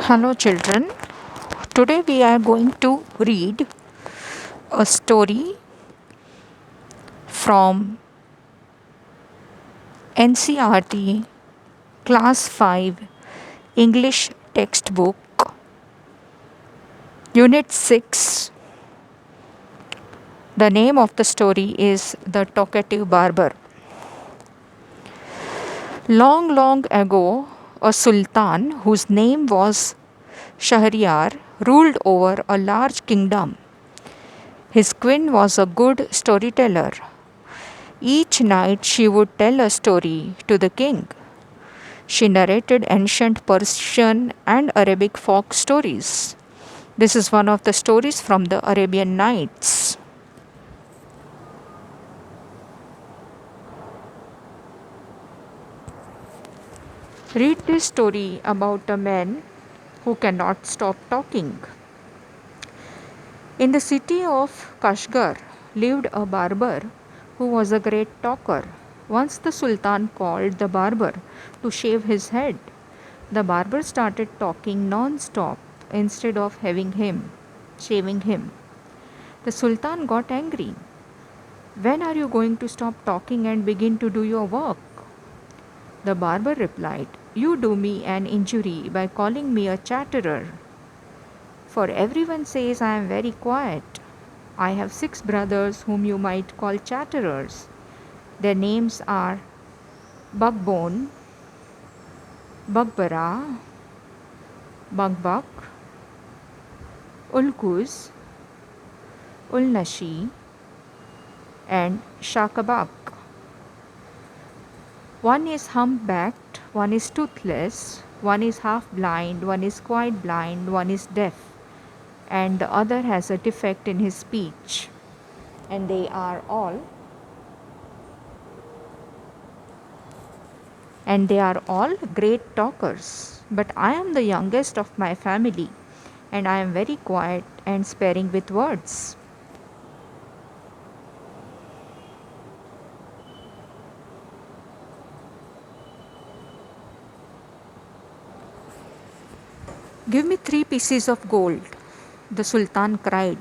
Hello, children. Today we are going to read a story from NCRT Class 5 English textbook, Unit 6. The name of the story is The Talkative Barber. Long, long ago, a sultan whose name was Shahryar ruled over a large kingdom. His queen was a good storyteller. Each night she would tell a story to the king. She narrated ancient Persian and Arabic folk stories. This is one of the stories from the Arabian Nights. Read this story about a man who cannot stop talking. In the city of Kashgar lived a barber who was a great talker. Once the Sultan called the barber to shave his head. The barber started talking non-stop instead of shaving him. The Sultan got angry. When are you going to stop talking and begin to do your work? The barber replied, You do me an injury by calling me a chatterer. For everyone says I am very quiet. I have 6 brothers whom you might call chatterers. Their names are Bugbone, Bugbara, Bugbuk, Ulkuz, Ulnashi, and Shakabak. One is humpbacked, one is toothless, one is half blind, one is quite blind, one is deaf, and the other has a defect in his speech. And they are all great talkers. But I am the youngest of my family, and I am very quiet and sparing with words. Give me 3 pieces of gold, the Sultan cried,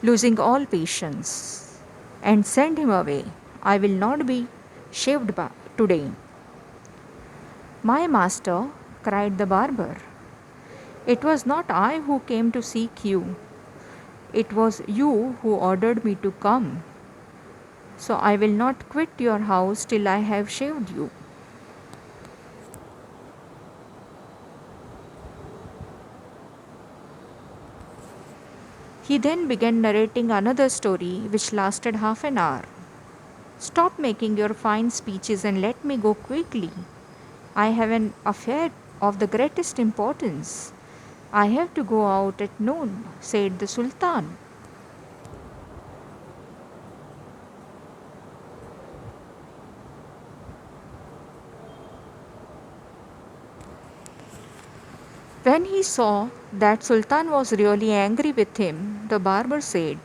losing all patience, and send him away. I will not be shaved today. My master, cried the barber, it was not I who came to seek you. It was you who ordered me to come. So I will not quit your house till I have shaved you. He then began narrating another story which lasted half an hour. Stop making your fine speeches and let me go quickly. I have an affair of the greatest importance. I have to go out at noon, said the Sultan. When he saw that Sultan was really angry with him, the barber said,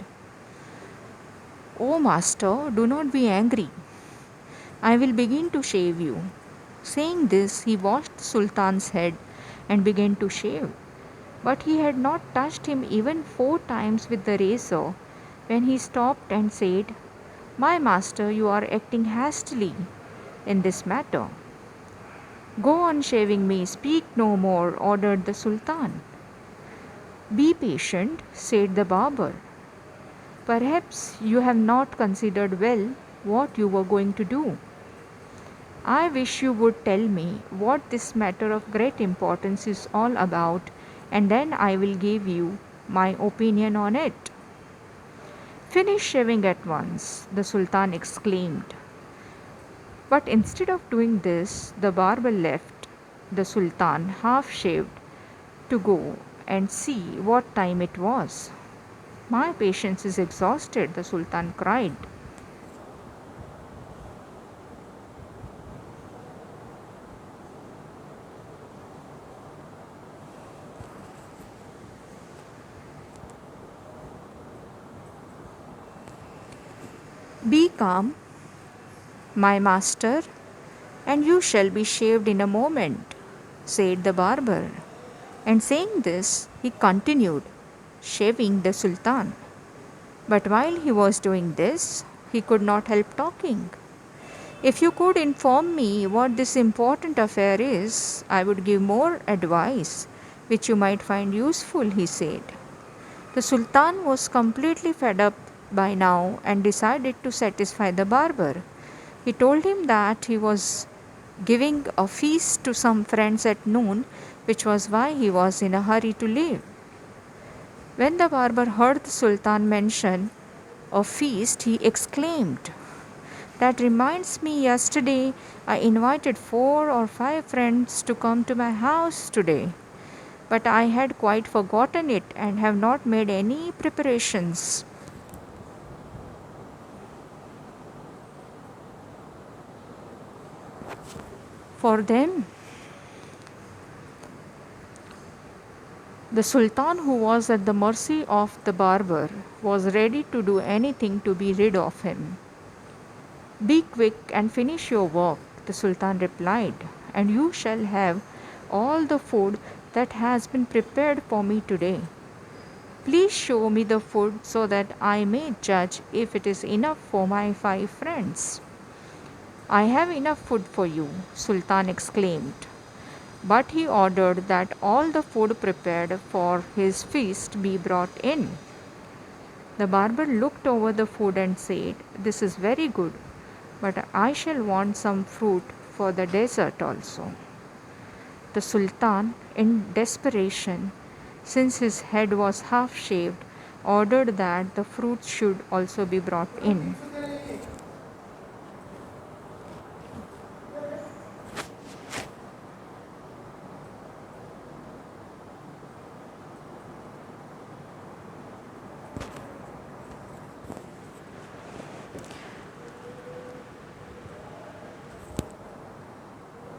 O master, do not be angry. I will begin to shave you. Saying this, he washed the Sultan's head and began to shave. But he had not touched him even 4 times with the razor when he stopped and said, My master, you are acting hastily in this matter. Go on shaving me, speak no more, ordered the Sultan. Be patient, said the barber. Perhaps you have not considered well what you were going to do. I wish you would tell me what this matter of great importance is all about, and then I will give you my opinion on it. Finish shaving at once, the Sultan exclaimed. But instead of doing this, the barber left the Sultan half shaved to go and see what time it was. My patience is exhausted, the Sultan cried. Be calm, my master, and you shall be shaved in a moment, said the barber. And saying this, he continued shaving the Sultan. But while he was doing this, he could not help talking. If you could inform me what this important affair is, I would give more advice, which you might find useful, he said. The Sultan was completely fed up by now and decided to satisfy the barber. He told him that he was giving a feast to some friends at noon, which was why he was in a hurry to leave. When the barber heard the Sultan mention a feast, he exclaimed, "That reminds me, yesterday I invited 4 or 5 friends to come to my house today, but I had quite forgotten it and have not made any preparations for them." The Sultan, who was at the mercy of the barber, was ready to do anything to be rid of him. "Be quick and finish your work," the Sultan replied, "and you shall have all the food that has been prepared for me today. Please show me the food so that I may judge if it is enough for my 5 friends." "I have enough food for you," Sultan exclaimed. But he ordered that all the food prepared for his feast be brought in. The barber looked over the food and said, "This is very good, but I shall want some fruit for the dessert also." The Sultan, in desperation, since his head was half shaved, ordered that the fruits should also be brought in.